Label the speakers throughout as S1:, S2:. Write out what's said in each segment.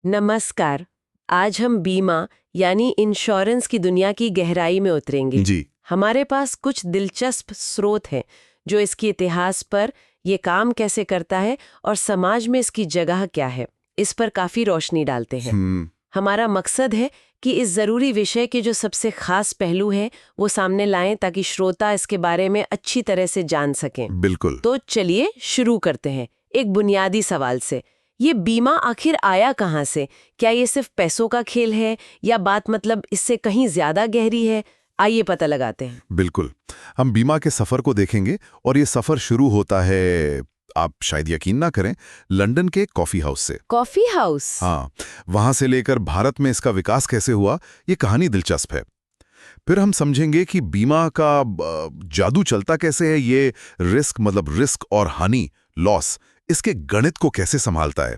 S1: नमस्कार। आज हम बीमा यानी इंश्योरेंस की दुनिया की गहराई में उतरेंगे।
S2: जी।
S1: हमारे पास कुछ दिलचस्प स्रोत हैं जो इसके इतिहास पर, ये काम कैसे करता है और समाज में इसकी जगह क्या है, इस पर काफी रोशनी डालते हैं। हमारा मकसद है कि इस जरूरी विषय के जो सबसे खास पहलू हैं वो सामने लाएं ताकि श्रोता इसके बारे में अच्छी तरह से जान सकें।
S2: बिल्कुल।
S1: तो चलिए शुरू करते हैं एक बुनियादी सवाल से। ये बीमा आखिर आया कहाँ से? क्या ये सिर्फ पैसों का खेल है या बात मतलब इससे कहीं ज्यादा गहरी है? आइए पता लगाते हैं।
S2: बिल्कुल। हम बीमा के सफर को देखेंगे और ये सफर शुरू होता है, आप शायद यकीन ना करें, लंदन के कॉफी हाउस से।
S1: Coffee house?
S2: हाँ, वहां से लेकर भारत में इसका विकास कैसे हुआ, ये कहानी दिलचस्प है। फिर हम समझेंगे कि बीमा का जादू चलता कैसे है, ये रिस्क और हानि, लॉस, इसके गणित को कैसे संभालता है।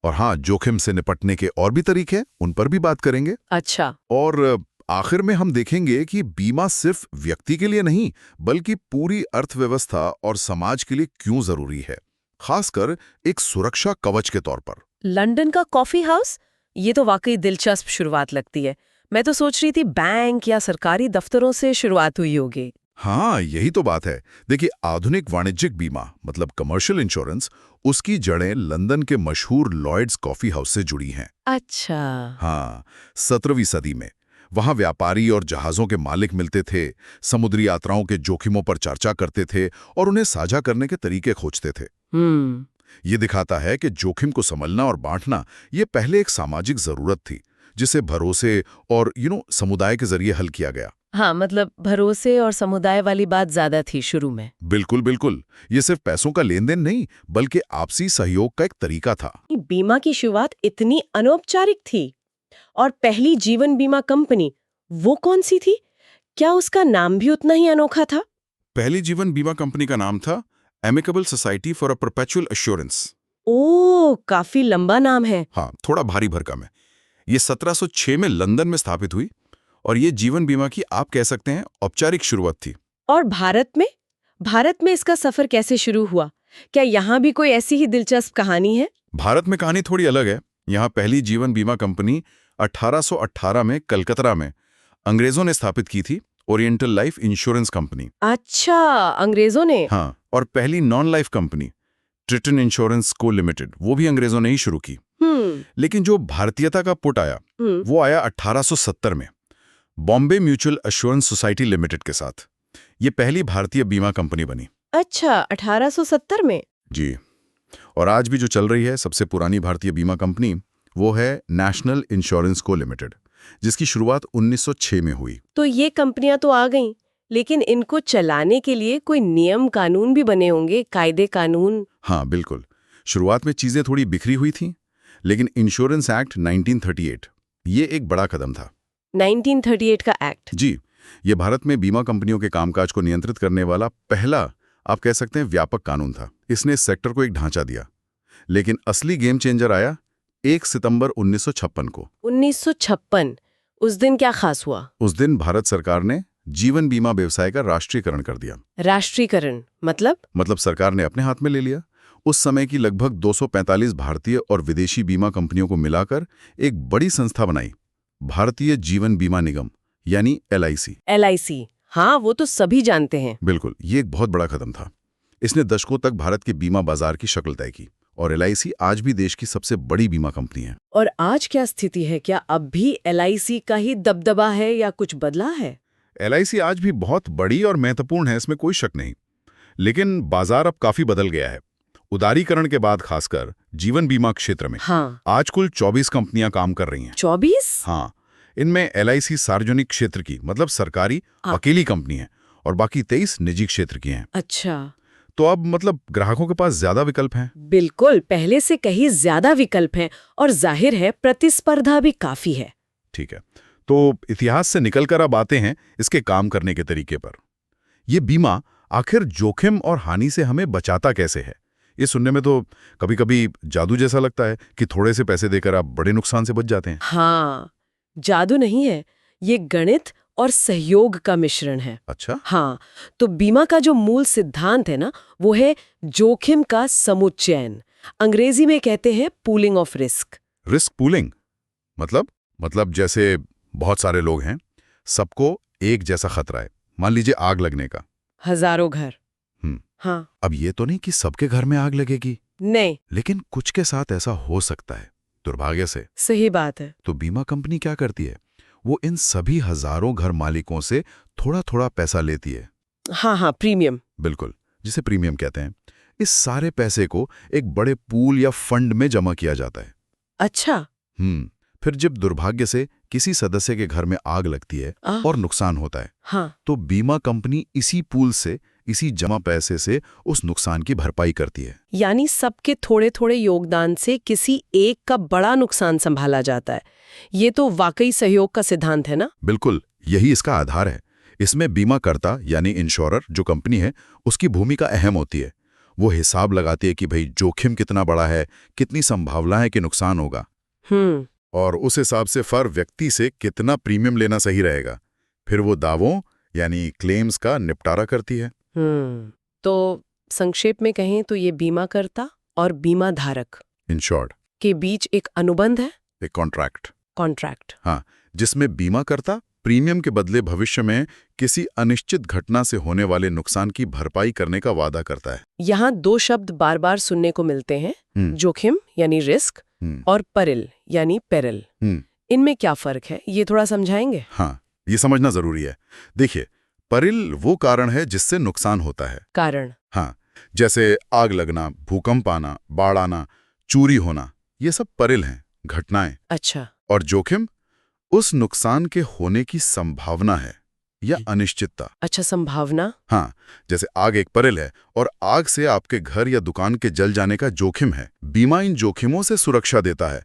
S2: और हाँ, जोखिम से निपटने के और भी तरीके हैं, उन पर भी बात करेंगे।
S1: अच्छा।
S2: और आखिर में हम देखेंगे कि बीमा सिर्फ व्यक्ति के लिए नहीं, बल्कि पूरी अर्थव्यवस्था और समाज के लिए क्यों जरूरी है, खासकर एक सुरक्षा कवच के तौर पर।
S1: लंदन का कॉफी हाउस? ये तो वाकई दिलचस्प शुरुआत लगती है। मैं तो सोच रही थी बैंक या सरकारी दफ्तरों से शुरुआत हुई होगी।
S2: हाँ, यही तो बात है। देखिए, आधुनिक वाणिज्यिक बीमा मतलब कमर्शियल इंश्योरेंस, उसकी जड़ें लंदन के मशहूर लॉयड्स कॉफी हाउस से जुड़ी हैं।
S1: अच्छा।
S2: हाँ, 17वीं सदी में वहां व्यापारी और जहाजों के मालिक मिलते थे, समुद्री यात्राओं के जोखिमों पर चर्चा करते थे और उन्हें साझा करने के तरीके खोजते थे। ये दिखाता है कि जोखिम को संभलना और बांटना ये पहले एक सामाजिक जरूरत थी, जिसे भरोसे और समुदाय के जरिए हल किया गया।
S1: हाँ, मतलब भरोसे और समुदाय वाली बात ज्यादा थी शुरू में।
S2: बिल्कुल बिल्कुल। ये सिर्फ पैसों का लेन देन नहीं, बल्कि आपसी सहयोग का एक तरीका था।
S1: बीमा की शुरुआत इतनी अनौपचारिक थी। और पहली जीवन बीमा कंपनी वो कौन सी थी? क्या उसका नाम भी उतना ही अनोखा था?
S2: पहली जीवन बीमा कंपनी का नाम था amicable society for a perpetual assurance.
S1: Oh, काफी लंबा नाम है।
S2: हाँ, थोड़ा भारी भरकम है। ये 1706 में लंदन में स्थापित हुई और ये जीवन बीमा की, आप कह सकते हैं, औपचारिक शुरुआत थी।
S1: और भारत में इसका सफर कैसे शुरू हुआ? क्या यहाँ भी कोई ऐसी ही दिलचस्प कहानी है?
S2: भारत में कहानी थोड़ी अलग है। यहाँ पहली जीवन बीमा कंपनी 1818 में कलकत्ता में अंग्रेजों ने स्थापित की थी, ओरिएंटल लाइफ इंश्योरेंस कंपनी।
S1: अच्छा, अंग्रेजों ने?
S2: हाँ, और पहली non life company Triton insurance को लिमिटेड, वो भी अंग्रेजों ने ही शुरू की। लेकिन जो भारतीयता का पुट आया, वो आया 1870 में Bombay mutual assurance society limited के साथ। ये पहली भारतीय बीमा कंपनी बनी।
S1: अच्छा, 1870 में?
S2: जी। और आज भी जो चल रही है सबसे पुरानी भारतीय बीमा कंपनी, वो है नेशनल इंश्योरेंस को लिमिटेड, जिसकी शुरुआत 1906 में हुई।
S1: तो ये कंपनियां तो आ गईं, लेकिन इनको चलाने के लिए कोई नियम कानून भी बने होंगे, कायदे कानून?
S2: हाँ बिल्कुल। शुरुआत में चीजें थोड़ी बिखरी हुई थी, लेकिन इंश्योरेंस एक्ट 1938 ये एक बड़ा कदम था।
S1: 1938 का एक्ट?
S2: जी। ये भारत में बीमा कंपनियों के कामकाज को नियंत्रित करने वाला पहला, आप कह सकते हैं, व्यापक कानून था। इसने इस सेक्टर को एक ढांचा दिया। लेकिन असली गेम चेंजर आया 1 सितंबर 1956 को।
S1: 1956? उस दिन क्या खास हुआ?
S2: उस दिन भारत सरकार ने जीवन बीमा व्यवसाय का राष्ट्रीयकरण कर दिया।
S1: राष्ट्रीयकरण मतलब
S2: सरकार ने अपने हाथ में ले लिया। उस समय की लगभग 245 भारतीय और विदेशी बीमा कंपनियों को मिलाकर एक बड़ी संस्था बनाई, भारतीय जीवन बीमा निगम, यानी LIC।
S1: LIC, हाँ, वो तो सभी जानते हैं।
S2: बिल्कुल, ये एक बहुत बड़ा कदम था। इसने दशकों तक भारत के बीमा बाजार की शक्ल तय की और LIC आज भी देश की सबसे बड़ी बीमा कंपनी है।
S1: और आज क्या स्थिति है? क्या अब भी LIC का ही दबदबा है या कुछ बदला है?
S2: LIC आज भी बहुत बड़ी और महत्वपूर्ण है, इसमें कोई शक नहीं। लेकिन बाजार अब काफी बदल गया है। उदारीकरण के बाद खासकर जीवन बीमा क्षेत्र में आज कुल 24 कंपनियां काम कर रही हैं।
S1: 24?
S2: हाँ, इनमें LIC सार्वजनिक क्षेत्र की, मतलब सरकारी अकेली कंपनी है, और बाकी 23 निजी क्षेत्र की हैं।
S1: अच्छा,
S2: तो अब मतलब ग्राहकों के पास ज्यादा विकल्प हैं।
S1: बिल्कुल, पहले से कहीं ज्यादा विकल्प हैं और जाहिर है प्रतिस्पर्धा भी काफी है।
S2: ठीक है, तो इतिहास से निकलकर अब आते हैं इसके काम करने के तरीके पर। ये बीमा आखिर जोखिम और हानि से हमें बचाता कैसे है? ये सुनने में तो कभी कभी जादू जैसा लगता है कि थोड़े से पैसे देकर आप बड़े नुकसान से बच जाते हैं।
S1: हाँ, जादू नहीं है, ये गणित और सहयोग का मिश्रण है।
S2: अच्छा।
S1: हाँ, तो बीमा का जो मूल सिद्धांत है ना, वो है जोखिम का समुच्चयन। अंग्रेजी में कहते हैं pooling of risk.
S2: Risk pooling मतलब जैसे बहुत सारे लोग हैं, सबको एक जैसा खतरा है, मान लीजिए आग लगने का।
S1: हजारों घर।
S2: हम्म
S1: हाँ।
S2: अब ये तो नहीं कि सबके घर में आग लगेगी,
S1: नहीं।
S2: लेकिन कुछ के साथ ऐसा हो सकता है, दुर्भाग्य से।
S1: सही बात है।
S2: तो बीमा कंपनी क्या करती है? वो इन सभी हजारों घर मालिकों से थोड़ा थोड़ा पैसा लेती है।
S1: हाँ, प्रीमियम।
S2: बिल्कुल, जिसे प्रीमियम कहते हैं। इस सारे पैसे को एक बड़े पूल या फंड में जमा किया जाता है।
S1: अच्छा।
S2: फिर जब दुर्भाग्य से किसी सदस्य के घर में आग लगती है और नुकसान होता है,
S1: हाँ।
S2: तो बीमा कंपनी इसी पूल से, इसी जमा पैसे से उस नुकसान की भरपाई करती है।
S1: यानी सबके थोड़े थोड़े योगदान से किसी एक का बड़ा नुकसान संभाला जाता है। ये तो वाकई सहयोग का सिद्धांत है ना?
S2: बिल्कुल, यही इसका आधार है। इसमें बीमाकर्ता यानी इंश्योरर जो कंपनी है, उसकी भूमिका अहम होती है। वो हिसाब लगाती है कि भाई जोखिम कितना बड़ा है, कितनी संभावना है कि नुकसान होगा, और उस हिसाब से फर व्यक्ति से कितना प्रीमियम लेना सही रहेगा। फिर वो दावों यानी क्लेम्स का निपटारा करती है।
S1: तो संक्षेप में कहें तो ये बीमाकर्ता और बीमा धारक
S2: इंश्योर्ड
S1: के बीच एक अनुबंध है,
S2: एक कॉन्ट्रैक्ट।
S1: हाँ,
S2: जिसमें बीमाकर्ता प्रीमियम के बदले भविष्य में किसी अनिश्चित घटना से होने वाले नुकसान की भरपाई करने का वादा करता है।
S1: यहाँ दो शब्द बार बार सुनने को मिलते हैं, जोखिम यानी रिस्क और परिल यानी पेरिल। इनमें क्या फर्क है, ये थोड़ा समझाएंगे?
S2: हाँ, ये समझना जरूरी है। देखिए, परिल वो कारण है जिससे नुकसान होता है।
S1: कारण?
S2: हाँ, जैसे आग लगना, भूकंप आना, बाढ़ आना, चोरी होना, ये सब परिल हैं, घटनाएं।
S1: अच्छा।
S2: और जोखिम उस नुकसान के होने की संभावना है या अनिश्चितता।
S1: अच्छा, संभावना।
S2: हाँ, जैसे आग एक परिल है और आग से आपके घर या दुकान के जल जाने का जोखिम है। बीमा इन जोखिमों से सुरक्षा देता है,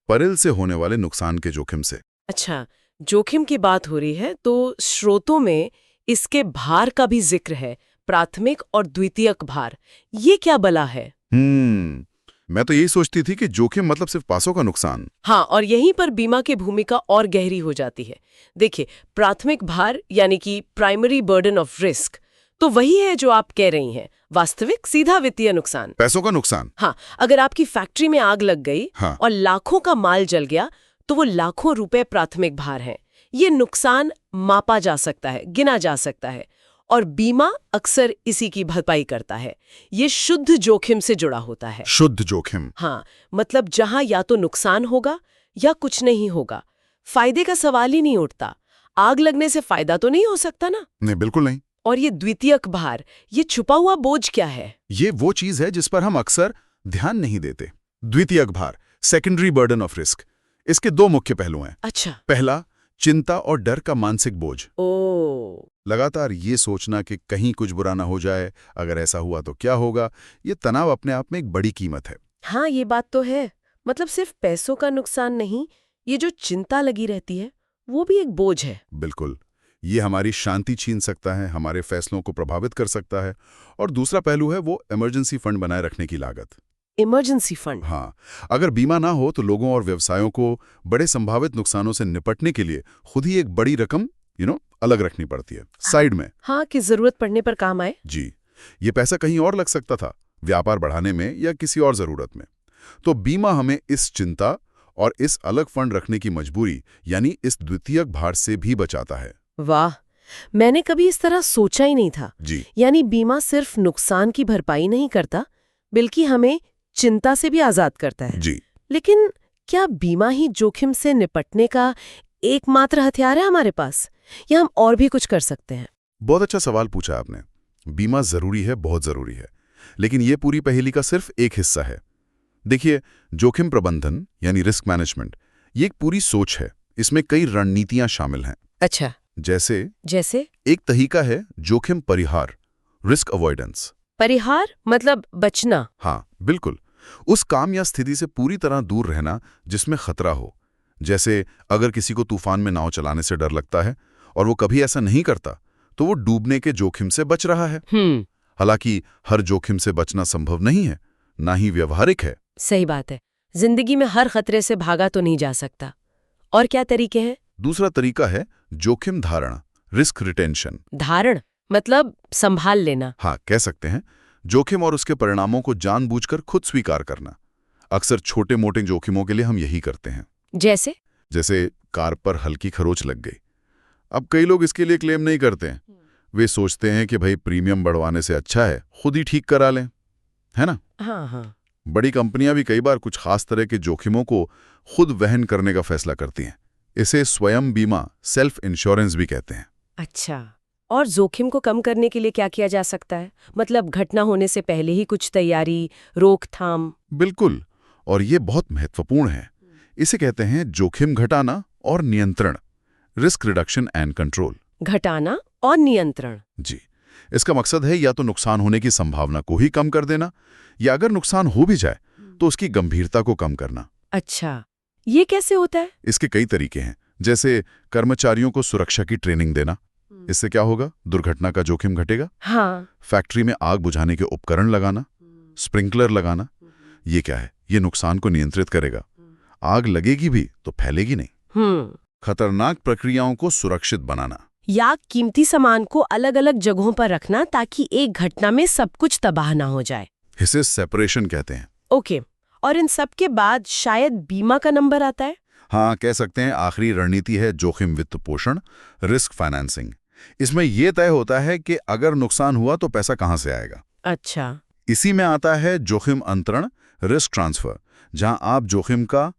S2: परिल से होने वाले नुकसान के जोखिम से।
S1: अच्छा, जोखिम की बात हो रही है तो स्रोतों में इसके भार का भी जिक्र है, प्राथमिक और द्वितीयक भार। ये क्या बला है?
S2: मैं तो यही सोचती थी कि जोखिम मतलब सिर्फ पासों का नुकसान।
S1: हाँ, और यहीं पर बीमा की भूमिका और गहरी हो जाती है। देखिए, प्राथमिक भार यानी कि प्राइमरी बर्डन ऑफ रिस्क तो वही है जो आप कह रही हैं, वास्तविक सीधा वित्तीय नुकसान,
S2: पैसों का नुकसान।
S1: हाँ, अगर आपकी फैक्ट्री में आग लग गई और लाखों का माल जल गया तो वो लाखों रुपए प्राथमिक भार हैं। ये नुकसान मापा जा सकता है, गिना जा सकता है, और बीमा अक्सर इसी की भरपाई करता है। ये शुद्ध जोखिम से जुड़ा होता है।
S2: शुद्ध जोखिम?
S1: हाँ, मतलब जहां या तो नुकसान होगा या कुछ नहीं होगा, फायदे का सवाल ही नहीं उठता। आग लगने से फायदा तो नहीं हो सकता ना?
S2: नहीं, बिल्कुल नहीं।
S1: और ये द्वितीयक भार, ये छुपा हुआ बोझ क्या है?
S2: ये वो चीज है जिस पर हम अक्सर ध्यान नहीं देते। द्वितीयक भार, सेकेंडरी बर्डन ऑफ रिस्क, इसके दो मुख्य पहलू हैं।
S1: अच्छा।
S2: पहला, चिंता और डर का मानसिक बोझ।
S1: लगातार
S2: ये सोचना कि कहीं कुछ बुरा ना हो जाए, अगर ऐसा हुआ तो क्या होगा। ये तनाव अपने आप में एक बड़ी कीमत है।
S1: हाँ, ये बात तो है। मतलब सिर्फ पैसों का नुकसान नहीं, ये जो चिंता लगी रहती है वो भी एक बोझ है।
S2: बिल्कुल, ये हमारी शांति छीन सकता है, हमारे फैसलों को प्रभावित कर सकता है। और दूसरा पहलू है वो इमरजेंसी फंड बनाए रखने की लागत।
S1: Emergency fund?
S2: हाँ, अगर बीमा ना हो तो लोगों और व्यवसायों को बड़े संभावित नुकसानों से निपटने के लिए खुद ही एक बड़ी रकम अलग रखनी पड़ती है, साइड में।
S1: हाँ, कि जरूरत पड़ने पर काम आए।
S2: जी, ये पैसा कहीं और लग सकता था, व्यापार बढ़ाने में या किसी और जरूरत में। तो बीमा हमें इस चिंता और इस अलग फंड रखने की मजबूरी यानी इस द्वितीयक भार से भी बचाता है।
S1: वाह, मैंने कभी इस तरह सोचा ही नहीं था।
S2: जी,
S1: यानी बीमा सिर्फ नुकसान की भरपाई नहीं करता, बल्कि हमें चिंता से भी आजाद करता है।
S2: जी।
S1: लेकिन क्या बीमा ही जोखिम से निपटने का एकमात्र हथियार है हमारे पास, या हम और भी कुछ कर सकते हैं?
S2: बहुत अच्छा सवाल पूछा आपने। बीमा जरूरी है, बहुत जरूरी है, लेकिन ये पूरी पहेली का सिर्फ एक हिस्सा है। देखिए, जोखिम प्रबंधन यानी रिस्क मैनेजमेंट, ये एक पूरी सोच है। इसमें कई रणनीतियां शामिल हैं।
S1: अच्छा। जैसे
S2: एक तरीका है जोखिम परिहार, रिस्क अवॉइडेंस।
S1: परिहार मतलब बचना?
S2: हाँ, बिल्कुल, उस काम या स्थिति से पूरी तरह दूर रहना जिसमें खतरा हो। जैसे अगर किसी को तूफान में नाव चलाने से डर लगता है और वो कभी ऐसा नहीं करता, तो वो डूबने के जोखिम से बच रहा है। हालांकि हर जोखिम से बचना संभव नहीं है, ना ही व्यवहारिक है।
S1: सही बात है, जिंदगी में हर खतरे से भागा तो नहीं जा सकता। और क्या तरीके हैं?
S2: दूसरा तरीका है जोखिम धारणा, रिस्क रिटेंशन।
S1: धारण मतलब संभाल लेना?
S2: हाँ, कह सकते हैं। जोखिम और उसके परिणामों को जानबूझकर खुद स्वीकार करना। अक्सर छोटे मोटे जोखिमों के लिए हम यही करते हैं।
S1: जैसे
S2: कार पर हल्की खरोंच लग गई। अब कई लोग इसके लिए क्लेम नहीं करते हैं। वे सोचते हैं कि भाई प्रीमियम बढ़वाने से अच्छा है खुद ही ठीक करा लें, है ना?
S1: हाँ।
S2: बड़ी कंपनियां भी कई बार कुछ खास तरह के जोखिमों को खुद वहन करने का फैसला करती हैं। इसे स्वयं बीमा, सेल्फ इंश्योरेंस भी कहते हैं।
S1: अच्छा, और जोखिम को कम करने के लिए क्या किया जा सकता है? मतलब घटना होने से पहले ही कुछ तैयारी, रोकथाम?
S2: बिल्कुल, और ये बहुत महत्वपूर्ण है। इसे कहते हैं जोखिम घटाना और नियंत्रण, रिस्क रिडक्शन एंड कंट्रोल।
S1: घटाना और नियंत्रण।
S2: जी, इसका मकसद है या तो नुकसान होने की संभावना को ही कम कर देना, या अगर नुकसान हो भी जाए तो उसकी गंभीरता को कम करना।
S1: अच्छा, ये कैसे होता है?
S2: इसके कई तरीके हैं, जैसे कर्मचारियों को सुरक्षा की ट्रेनिंग देना। इससे क्या होगा? दुर्घटना का जोखिम घटेगा।
S1: हाँ।
S2: फैक्ट्री में आग बुझाने के उपकरण लगाना, स्प्रिंकलर लगाना। ये क्या है? ये नुकसान को नियंत्रित करेगा। आग लगेगी भी तो फैलेगी नहीं। खतरनाक प्रक्रियाओं को सुरक्षित बनाना,
S1: या कीमती सामान को अलग अलग जगहों पर रखना ताकि एक घटना में सब कुछ तबाह ना हो जाए।
S2: इसे सेपरेशन कहते हैं।
S1: ओके, और इन सब के बाद शायद बीमा का नंबर आता है?
S2: हाँ, कह सकते हैं आखिरी रणनीति है जोखिम वित्त पोषण, रिस्क फाइनेंसिंग। इसमें यह तय होता है कि अगर नुकसान हुआ तो पैसा कहां से आएगा।
S1: अच्छा।
S2: इसी में आता है जोखिम अंतरण, रिस्क ट्रांसफर, जहां आप जोखिम का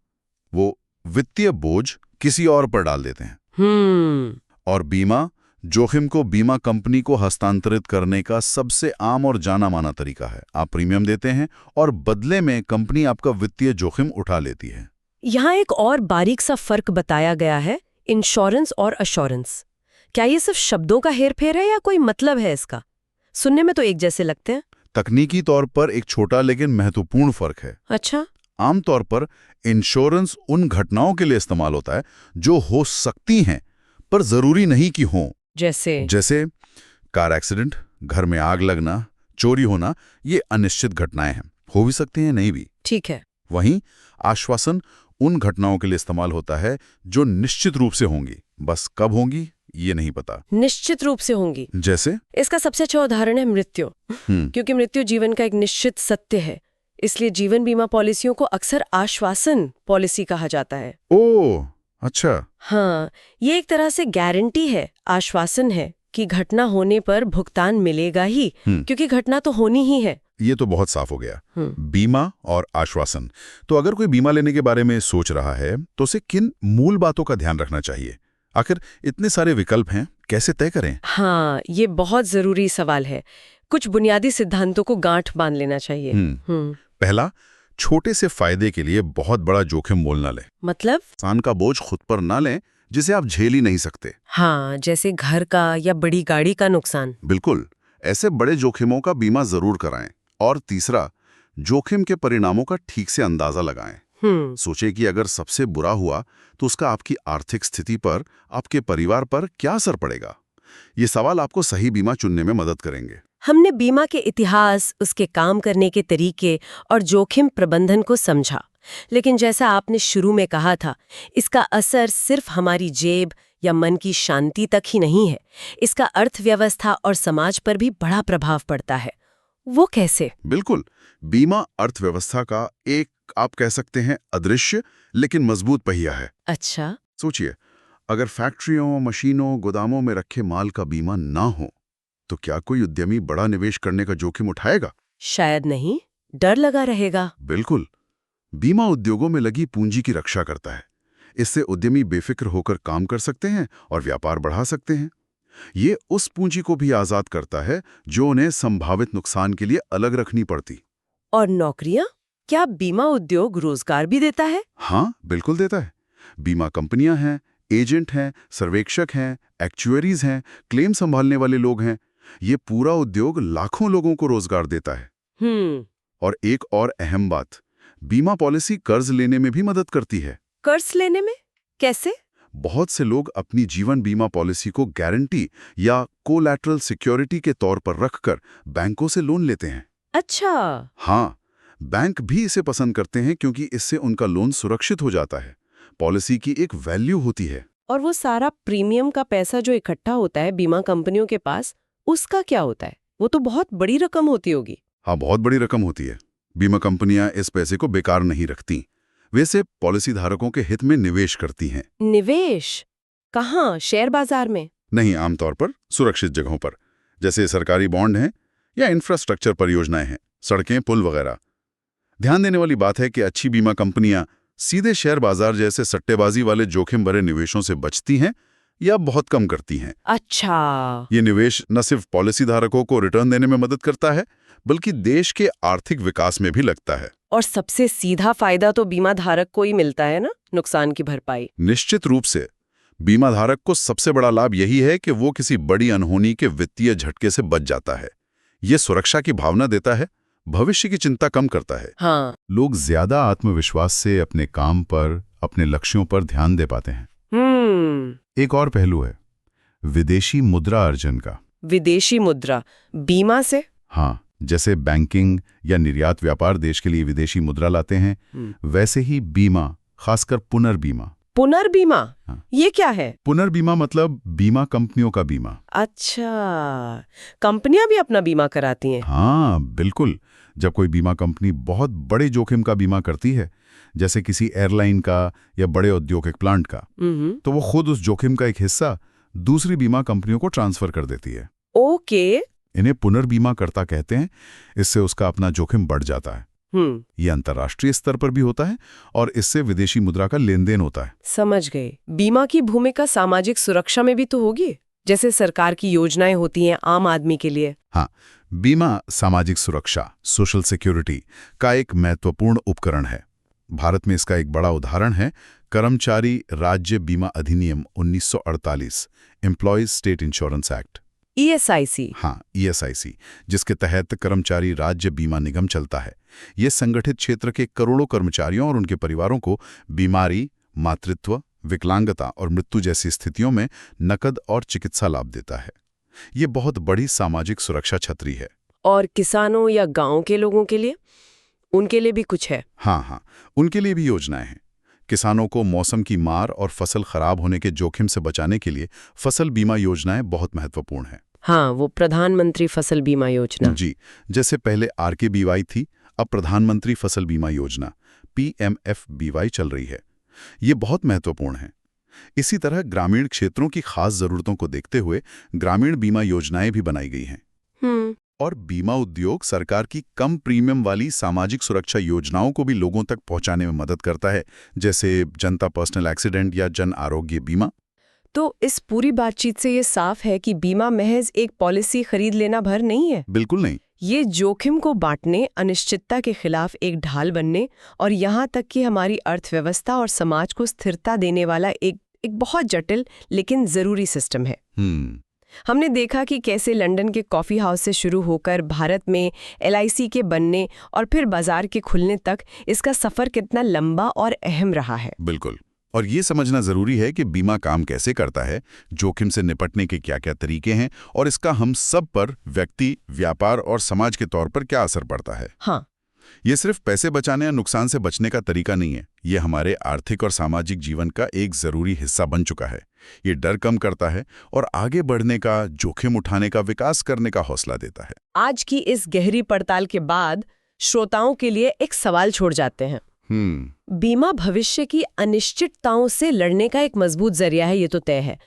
S2: वो वित्तीय बोझ किसी और पर डाल देते हैं। और बीमा, जोखिम को बीमा कंपनी को हस्तांतरित करने का सबसे आम और जाना माना तरीका है। आप प्रीमियम देते हैं और बदले में कंपनी आपका वित्तीय जोखिम उठा लेती है।
S1: यहाँ एक और बारीक सा फर्क बताया गया है, इंश्योरेंस और अश्योरेंस। क्या ये सिर्फ शब्दों का हेरफेर है या कोई मतलब है इसका? सुनने में तो एक जैसे लगते हैं।
S2: तकनीकी तौर पर एक छोटा लेकिन महत्वपूर्ण फर्क है।
S1: अच्छा।
S2: आमतौर पर इंश्योरेंस उन घटनाओं के लिए इस्तेमाल होता है जो हो सकती हैं पर जरूरी नहीं कि हों। जैसे कार एक्सीडेंट, घर में आग लगना, चोरी होना, ये अनिश्चित घटनाएं हैं, हो भी सकती हैं, नहीं भी।
S1: ठीक है।
S2: वहीं आश्वासन उन घटनाओं के लिए इस्तेमाल होता है जो निश्चित रूप से होंगी, बस कब होंगी ये नहीं पता।
S1: निश्चित रूप से होंगी।
S2: जैसे
S1: इसका सबसे अच्छा उदाहरण है मृत्यु। क्योंकि मृत्यु जीवन का एक निश्चित सत्य है, इसलिए जीवन बीमा पॉलिसियों को अक्सर आश्वासन पॉलिसी कहा जाता है।
S2: ओह, अच्छा।
S1: हाँ, ये एक तरह से गारंटी है, आश्वासन है कि घटना होने पर भुगतान मिलेगा ही, क्योंकि घटना तो होनी ही है।
S2: ये तो बहुत साफ हो गया। बीमा और आश्वासन। तो अगर कोई बीमा लेने के बारे में सोच रहा है तो उसे किन मूल बातों का ध्यान रखना चाहिए? आखिर इतने सारे विकल्प हैं, कैसे तय करें?
S1: हाँ, ये बहुत जरूरी सवाल है। कुछ बुनियादी सिद्धांतों को गांठ बांध लेना चाहिए।
S2: पहला, छोटे से फायदे के लिए बहुत बड़ा जोखिम मोल न लें।
S1: मतलब?
S2: नुकसान का बोझ खुद पर ना लें जिसे आप झेल ही नहीं सकते।
S1: हाँ, जैसे घर का या बड़ी गाड़ी का नुकसान।
S2: बिल्कुल, ऐसे बड़े जोखिमों का बीमा जरूर कराएं। और तीसरा, जोखिम के परिणामों का ठीक से अंदाजा लगाएं। सोचें कि अगर सबसे बुरा हुआ तो उसका आपकी आर्थिक स्थिति पर, आपके परिवार पर क्या असर पड़ेगा। ये सवाल आपको सही बीमा चुनने में मदद करेंगे।
S1: हमने बीमा के इतिहास, उसके काम करने के तरीके और जोखिम प्रबंधन को समझा, लेकिन जैसा आपने शुरू में कहा था, इसका असर सिर्फ हमारी जेब या मन की शांति तक ही नहीं है। इसका अर्थव्यवस्था और समाज पर भी बड़ा प्रभाव पड़ता है। वो कैसे?
S2: बिल्कुल, बीमा अर्थव्यवस्था का एक, आप कह सकते हैं, अदृश्य लेकिन मजबूत पहिया है।
S1: अच्छा।
S2: सोचिए, अगर फैक्ट्रियों, मशीनों, गोदामों में रखे माल का बीमा ना हो तो क्या कोई उद्यमी बड़ा निवेश करने का जोखिम उठाएगा?
S1: शायद नहीं, डर लगा रहेगा।
S2: बिल्कुल, बीमा उद्योगों में लगी पूंजी की रक्षा करता है। इससे उद्यमी बेफिक्र होकर काम कर सकते हैं और व्यापार बढ़ा सकते हैं। ये उस पूंजी को भी आजाद करता है जो उन्हें संभावित नुकसान के लिए अलग रखनी पड़ती।
S1: और नौकरियां? क्या बीमा उद्योग रोजगार भी देता है?
S2: हाँ, बिल्कुल देता है। बीमा कंपनियां हैं, एजेंट हैं, सर्वेक्षक हैं, एक्चुअरीज हैं, क्लेम संभालने वाले लोग हैं। ये पूरा उद्योग लाखों लोगों को रोजगार देता है। और एक और अहम बात, बीमा पॉलिसी कर्ज लेने में भी मदद करती है।
S1: कर्ज लेने में? कैसे?
S2: बहुत से लोग अपनी जीवन बीमा पॉलिसी को गारंटी या कोलैटरल सिक्योरिटी के तौर पर रखकर बैंकों से लोन लेते हैं।
S1: अच्छा।
S2: हाँ, बैंक भी इसे पसंद करते हैं क्योंकि इससे उनका लोन सुरक्षित हो जाता है। पॉलिसी की एक वैल्यू होती है।
S1: और वो सारा प्रीमियम का पैसा जो इकट्ठा होता है बीमा कंपनियों के पास, उसका क्या होता है? वो तो बहुत बड़ी रकम होती होगी।
S2: हाँ, बहुत बड़ी रकम होती है। बीमा कंपनियां इस पैसे को बेकार नहीं रखती, वे इसे पॉलिसी धारकों के हित में निवेश करती हैं।
S1: निवेश कहाँ? शेयर बाजार में?
S2: नहीं, आमतौर पर सुरक्षित जगहों पर, जैसे सरकारी बॉन्ड हैं या इंफ्रास्ट्रक्चर परियोजनाएं हैं, सड़कें, पुल वगैरह। ध्यान देने वाली बात है कि अच्छी बीमा कंपनियां सीधे शेयर बाजार जैसे सट्टेबाजी वाले जोखिम भरे निवेशों से बचती हैं या बहुत कम करती हैं।
S1: अच्छा,
S2: ये निवेश न सिर्फ पॉलिसी धारकों को रिटर्न देने में मदद करता है, बल्कि देश के आर्थिक विकास में भी लगता है।
S1: और सबसे सीधा फायदा तो बीमा धारक को ही मिलता है ना, नुकसान की भरपाई।
S2: निश्चित रूप से बीमा धारक को सबसे बड़ा लाभ यही है कि वो किसी बड़ी अनहोनी के वित्तीय झटके से बच जाता है। ये सुरक्षा की भावना देता है, भविष्य की चिंता कम करता है।
S1: हाँ।
S2: लोग ज्यादा आत्मविश्वास से अपने काम पर, अपने लक्ष्यों पर ध्यान दे पाते हैं। एक और पहलू है विदेशी मुद्रा अर्जन का।
S1: विदेशी मुद्रा बीमा से?
S2: हाँ, जैसे बैंकिंग या निर्यात व्यापार देश के लिए विदेशी मुद्रा लाते हैं, वैसे ही बीमा, खासकर पुनर्बीमा।
S1: पुनर्बीमा?
S2: हाँ।
S1: ये क्या है?
S2: पुनर्बीमा मतलब बीमा कंपनियों का बीमा।
S1: अच्छा, कंपनियां भी अपना बीमा कराती हैं?
S2: हाँ, बिल्कुल। जब कोई बीमा कंपनी बहुत बड़े जोखिम का बीमा करती है, जैसे किसी एयरलाइन का या बड़े औद्योगिक प्लांट का, तो वो खुद उस जोखिम का एक हिस्सा दूसरी बीमा कंपनियों को ट्रांसफर कर देती है।
S1: ओके।
S2: इन्हें पुनर्बीमा करता कहते हैं। इससे उसका अपना जोखिम बढ़ जाता है। ये अंतर्राष्ट्रीय स्तर पर भी होता है और इससे विदेशी मुद्रा का लेन देन होता है।
S1: समझ गए। बीमा की भूमिका सामाजिक सुरक्षा में भी तो होगी, जैसे सरकार की योजनाएं होती हैं आम आदमी के लिए।
S2: हाँ, बीमा सामाजिक सुरक्षा, सोशल सिक्योरिटी का एक महत्वपूर्ण उपकरण है। भारत में इसका एक बड़ा उदाहरण है कर्मचारी राज्य बीमा अधिनियम 1948, employees state insurance act,
S1: ESIC।
S2: हाँ, ESIC, जिसके तहत कर्मचारी राज्य बीमा निगम चलता है। ये संगठित क्षेत्र के करोड़ों कर्मचारियों और उनके परिवारों को बीमारी, मातृत्व, विकलांगता और मृत्यु जैसी स्थितियों में नकद और चिकित्सा लाभ देता है। ये बहुत बड़ी सामाजिक सुरक्षा छतरी है।
S1: और किसानों या गांव के लोगों के लिए? उनके लिए भी कुछ है?
S2: हाँ, उनके लिए भी योजनाएं हैं। किसानों को मौसम की मार और फसल खराब होने के जोखिम से बचाने के लिए फसल बीमा योजनाएं बहुत महत्वपूर्ण हैं।
S1: हाँ, वो प्रधानमंत्री फसल बीमा योजना।
S2: जी, जैसे पहले RKBY थी, अब प्रधानमंत्री फसल बीमा योजना PMFBY चल रही है। ये बहुत महत्वपूर्ण है। इसी तरह ग्रामीण क्षेत्रों की खास जरूरतों को देखते हुए ग्रामीण बीमा योजनाएं भी बनाई गई हैं। और बीमा उद्योग सरकार की कम प्रीमियम वाली सामाजिक सुरक्षा योजनाओं को भी लोगों तक पहुंचाने में मदद करता है, जैसे जनता पर्सनल एक्सीडेंट या जन आरोग्य बीमा।
S1: तो इस पूरी बातचीत से ये साफ है कि बीमा महज एक पॉलिसी खरीद लेना भर नहीं है।
S2: बिल्कुल नहीं। ये
S1: जोखिम को बांटने, अनिश्चितता के खिलाफ एक ढाल बनने और यहाँ तक कि हमारी अर्थव्यवस्था और समाज को स्थिरता देने वाला एक बहुत जटिल लेकिन जरूरी सिस्टम है। हमने देखा कि कैसे लंदन के कॉफी हाउस से शुरू होकर भारत में LIC के बनने और फिर बाजार के खुलने तक इसका सफर कितना लंबा और अहम रहा है।
S2: बिल्कुल। और ये समझना जरूरी है कि बीमा काम कैसे करता है, जोखिम से निपटने के क्या-क्या तरीके हैं और इसका हम सब पर, व्यक्ति, व्यापार और समाज के तौर पर क्या असर पड़ता है।
S1: हाँ,
S2: ये सिर्फ पैसे बचाने या नुकसान से बचने का तरीका नहीं है। ये हमारे आर्थिक और सामाजिक जीवन का एक जरूरी हिस्सा बन चुका है। ये डर कम करता है और आगे बढ़ने का, जोखिम उठाने का, विकास करने का हौसला देता है।
S1: आज की इस गहरी पड़ताल के बाद श्रोताओं के लिए एक सवाल छोड़ जाते हैं। बीमा भविष्य की अनिश्चितताओं से लड़ने का एक मजबूत जरिया है, ये तो तय है।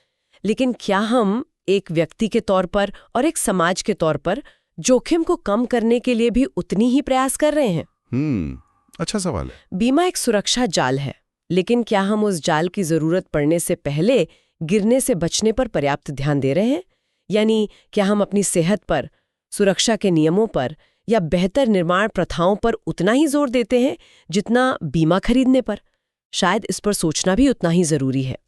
S1: लेकिन क्या हम एक व्यक्ति के तौर पर और एक समाज के तौर पर जोखिम को कम करने के लिए भी उतनी ही प्रयास कर रहे हैं?
S2: अच्छा सवाल है।
S1: बीमा एक सुरक्षा जाल है, लेकिन क्या हम उस जाल की जरूरत पड़ने से पहले गिरने से बचने पर पर्याप्त ध्यान दे रहे हैं? यानी क्या हम अपनी सेहत पर, सुरक्षा के नियमों पर या बेहतर निर्माण प्रथाओं पर उतना ही जोर देते हैं जितना बीमा खरीदने पर? शायद इस पर सोचना भी उतना ही जरूरी है।